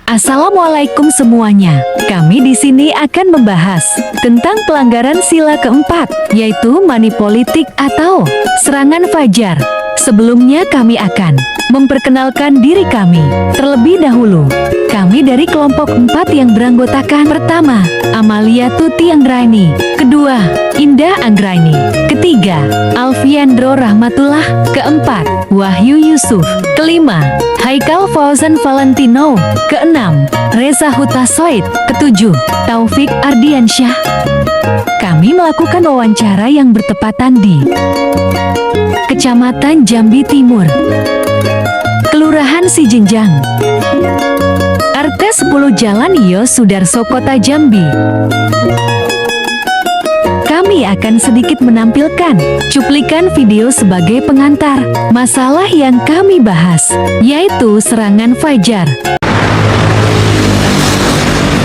Assalamualaikum semuanya. Kami di sini akan membahas tentang pelanggaran sila keempat, yaitu money politik atau serangan fajar. Sebelumnya kami akan memperkenalkan diri kami. Terlebih dahulu, kami dari kelompok 4 yang beranggotakan: pertama, Amalia Tuti Anggraini; kedua, Indah Anggraini; ketiga, Alfiandro Rahmatullah; keempat, Wahyu Yusuf; kelima, Haikal Fauzan Valentino; keenam, Reza Hutasoid; ketujuh, Taufik Ardiansyah. Kami melakukan wawancara yang bertepatan di Kecamatan Jambi Timur, Kelurahan Sijenjang, RT 10 Jalan Iyo Sudarso, Kota Jambi. Kami akan sedikit menampilkan cuplikan video sebagai pengantar masalah yang kami bahas, yaitu serangan fajar.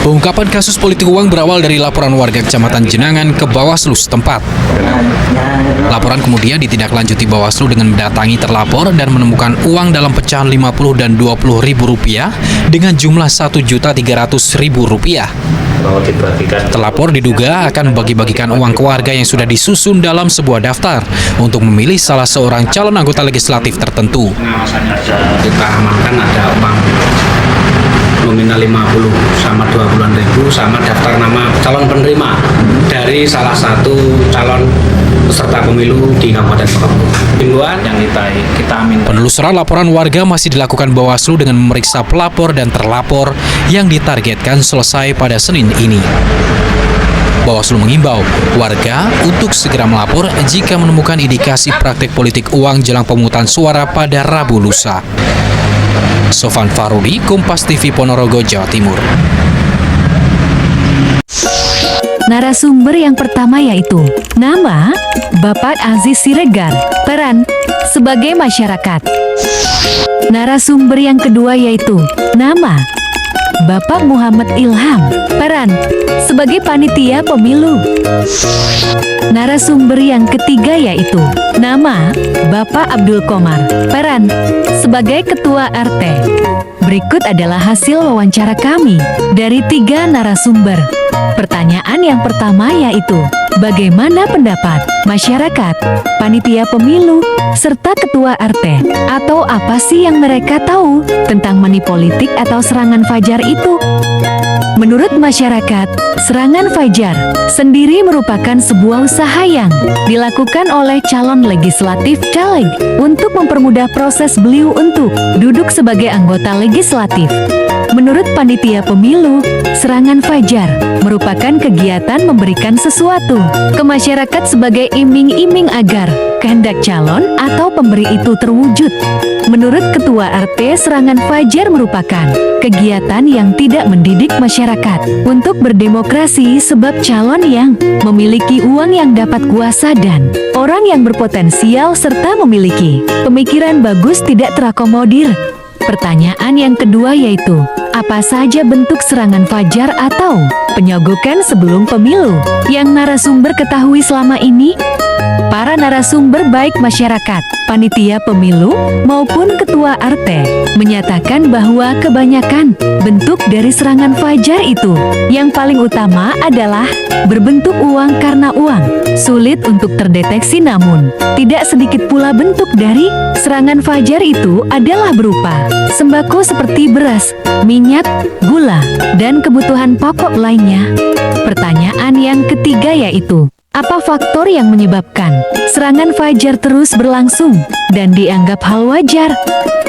Pengungkapan kasus politik uang berawal dari laporan warga Kecamatan Jenangan ke Bawaslu setempat. Laporan kemudian ditindaklanjuti Bawaslu dengan mendatangi terlapor dan menemukan uang dalam pecahan 50 dan 20 ribu rupiah dengan jumlah 1.300.000 rupiah. Terlapor diduga akan membagi-bagikan uang ke warga yang sudah disusun dalam sebuah daftar untuk memilih salah seorang calon anggota legislatif tertentu. Kita amankan ada uang nominal 50 sama 20.000 sama daftar nama calon penerima dari salah satu calon peserta pemilu di Kabupaten Pekanbaru. Himbauan yang kita minta. Penelusuran laporan warga masih dilakukan Bawaslu dengan memeriksa pelapor dan terlapor yang ditargetkan selesai pada Senin ini. Bawaslu mengimbau warga untuk segera melapor jika menemukan indikasi praktik politik uang jelang pemungutan suara pada Rabu lusa. Sofan Farudi, Kompas TV, Ponorogo, Jawa Timur. Narasumber yang pertama yaitu nama Bapak Aziz Siregar, peran sebagai masyarakat. Narasumber yang kedua yaitu nama Bapak Muhammad Ilham, peran sebagai panitia pemilu. Narasumber yang ketiga yaitu nama Bapak Abdul Komar, peran sebagai ketua RT. Berikut adalah hasil wawancara kami dari 3 narasumber. Pertanyaan yang pertama yaitu, bagaimana pendapat masyarakat, panitia pemilu, serta ketua RT? Atau apa sih yang mereka tahu tentang money politik atau serangan fajar itu? Menurut masyarakat, serangan fajar sendiri merupakan sebuah usaha yang dilakukan oleh calon legislatif caleg untuk mempermudah proses beliau untuk duduk sebagai anggota legislatif. Menurut panitia pemilu, serangan fajar merupakan kegiatan memberikan sesuatu ke masyarakat sebagai iming-iming agar kehendak calon atau pemberi itu terwujud. Menurut ketua RT, serangan fajar merupakan kegiatan yang tidak mendidik masyarakat untuk berdemokrasi sebab calon yang memiliki uang yang dapat kuasa dan orang yang berpotensial serta memiliki pemikiran bagus tidak terakomodir. Pertanyaan yang kedua yaitu, apa saja bentuk serangan fajar atau penyogokan sebelum pemilu yang narasumber ketahui selama ini? Para narasumber baik masyarakat, panitia pemilu, maupun ketua RT menyatakan bahwa kebanyakan bentuk dari serangan fajar itu yang paling utama adalah berbentuk uang karena uang sulit untuk terdeteksi, namun tidak sedikit pula bentuk dari serangan fajar itu adalah berupa sembako seperti beras, minyak, gula, dan kebutuhan pokok lainnya. Pertanyaan yang ketiga yaitu, apa faktor yang menyebabkan serangan fajar terus berlangsung dan dianggap hal wajar?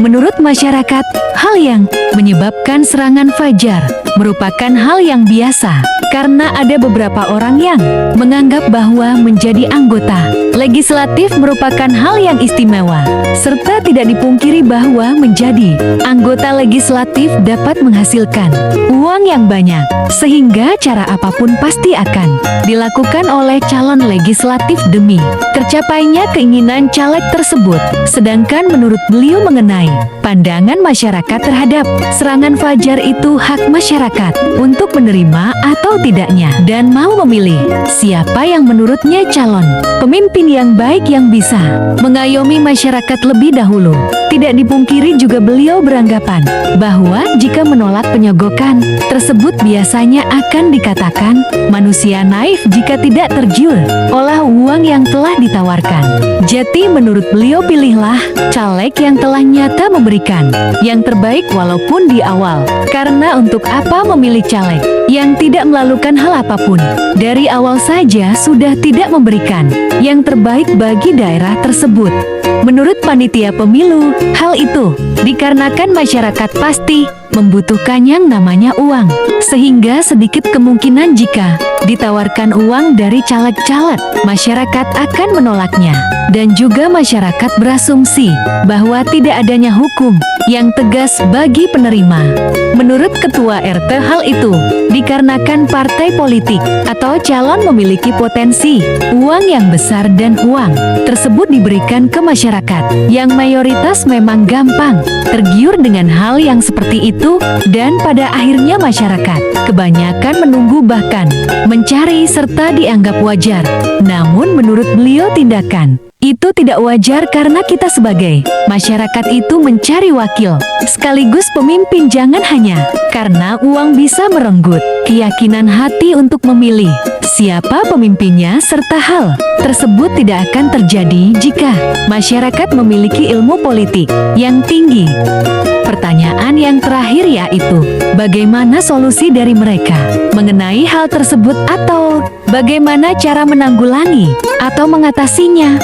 Menurut masyarakat, hal yang menyebabkan serangan fajar merupakan hal yang biasa karena ada beberapa orang yang menganggap bahwa menjadi anggota Legislatif merupakan hal yang istimewa, serta tidak dipungkiri bahwa menjadi anggota legislatif dapat menghasilkan uang yang banyak, sehingga cara apapun pasti akan dilakukan oleh calon legislatif demi tercapainya keinginan caleg tersebut. Sedangkan menurut beliau mengenai pandangan masyarakat terhadap serangan fajar itu hak masyarakat untuk menerima atau tidaknya dan mau memilih siapa yang menurutnya calon pemimpin yang baik yang bisa mengayomi masyarakat lebih dahulu. Tidak dipungkiri juga beliau beranggapan bahwa jika menolak penyogokan tersebut biasanya akan dikatakan manusia naif jika tidak tergiur oleh uang yang telah ditawarkan. Jadi menurut beliau pilihlah caleg yang telah nyata memberikan yang terbaik walaupun di awal. Karena untuk apa memilih caleg yang tidak melakukan hal apapun dari awal saja sudah tidak memberikan yang terbaik bagi daerah tersebut. Menurut panitia pemilu, hal itu dikarenakan masyarakat pasti membutuhkan yang namanya uang, sehingga sedikit kemungkinan jika ditawarkan uang dari caleg-caleg, masyarakat akan menolaknya. Dan juga masyarakat berasumsi bahwa tidak adanya hukum yang tegas bagi penerima. Menurut Ketua RT hal itu dikarenakan partai politik atau calon memiliki potensi uang yang besar dan uang tersebut diberikan ke masyarakat yang mayoritas memang gampang tergiur dengan hal yang seperti itu dan pada akhirnya masyarakat kebanyakan menunggu bahkan mencari serta dianggap wajar. Namun menurut beliau tindakan itu tidak wajar karena kita sebagai masyarakat itu mencari wakil sekaligus pemimpin, jangan hanya karena uang bisa merenggut keyakinan hati untuk memilih siapa pemimpinnya, serta hal tersebut tidak akan terjadi jika masyarakat memiliki ilmu politik yang tinggi. Pertanyaan yang terakhir yaitu, bagaimana solusi dari mereka mengenai hal tersebut atau bagaimana cara menanggulangi atau mengatasinya?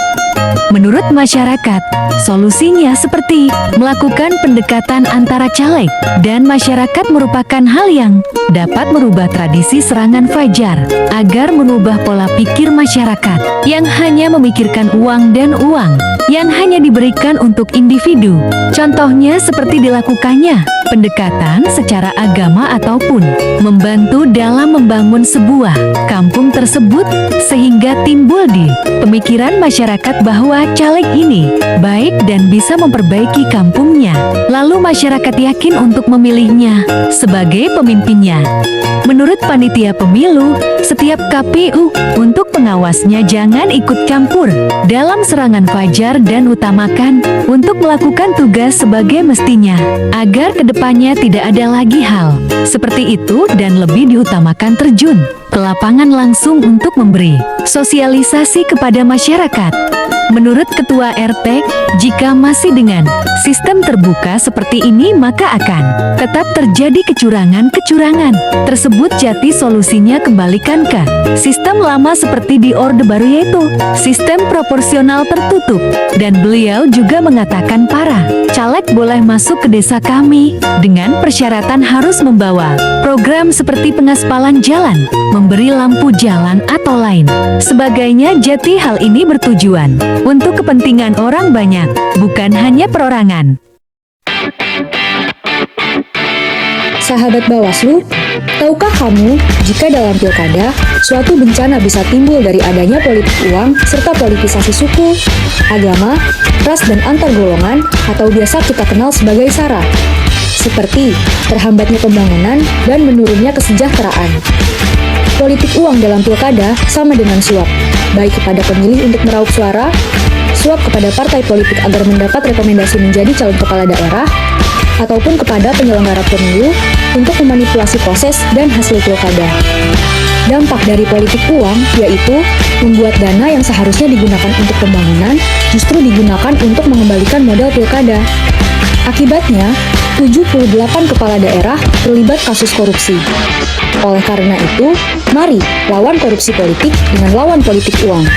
Menurut masyarakat, solusinya seperti melakukan pendekatan antara caleg dan masyarakat merupakan hal yang dapat merubah tradisi serangan fajar agar merubah pola pikir masyarakat yang hanya memikirkan uang dan uang yang hanya diberikan untuk individu. Contohnya seperti dilakukannya pendekatan secara agama ataupun membantu dalam membangun sebuah kampung tersebut sehingga timbul di pemikiran masyarakat bahwa caleg ini baik dan bisa memperbaiki kampungnya. Lalu masyarakat yakin untuk memilihnya sebagai pemimpinnya. Menurut panitia pemilu, setiap KPU untuk pengawasnya jangan ikut campur dalam serangan fajar dan utamakan untuk melakukan tugas sebagai mestinya agar kedepannya tidak ada lagi hal seperti itu dan lebih diutamakan terjun ke lapangan langsung untuk memberi sosialisasi kepada masyarakat. Menurut Ketua RT, jika masih dengan sistem terbuka seperti ini maka akan tetap terjadi kecurangan-kecurangan tersebut. Jadi solusinya kembalikan ke sistem lama seperti di Orde Baru, yaitu sistem proporsional tertutup. Dan beliau juga mengatakan para caleg boleh masuk ke desa kami dengan persyaratan harus membawa program seperti pengaspalan jalan, memberi lampu jalan atau lain sebagainya. Jadi hal ini bertujuan untuk kepentingan orang banyak, bukan hanya perorangan. Sahabat Bawaslu, tahukah kamu jika dalam pilkada, suatu bencana bisa timbul dari adanya politik uang serta politisasi suku, agama, ras dan antar golongan atau biasa kita kenal sebagai SARA, seperti terhambatnya pembangunan dan menurunnya kesejahteraan. Politik uang dalam pilkada sama dengan suap, baik kepada pemilih untuk meraup suara, suap kepada partai politik agar mendapat rekomendasi menjadi calon kepala daerah, ataupun kepada penyelenggara pemilu untuk memanipulasi proses dan hasil pilkada. Dampak dari politik uang yaitu membuat dana yang seharusnya digunakan untuk pembangunan justru digunakan untuk mengembalikan modal pilkada. Akibatnya, 78 kepala daerah terlibat kasus korupsi. Oleh karena itu, mari lawan korupsi politik dengan lawan politik uang.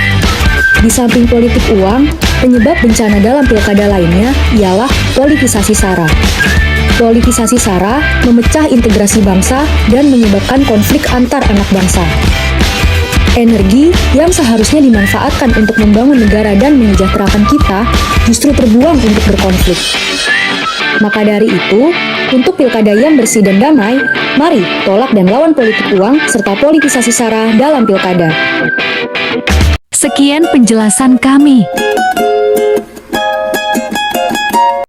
Di samping politik uang, penyebab bencana dalam pilkada lainnya ialah politisasi SARA. Politisasi SARA memecah integrasi bangsa dan menyebabkan konflik antar anak bangsa. Energi yang seharusnya dimanfaatkan untuk membangun negara dan menyejahterakan kita justru terbuang untuk berkonflik. Maka dari itu, untuk pilkada yang bersih dan damai, mari tolak dan lawan politik uang serta politisasi SARA dalam pilkada. Sekian penjelasan kami.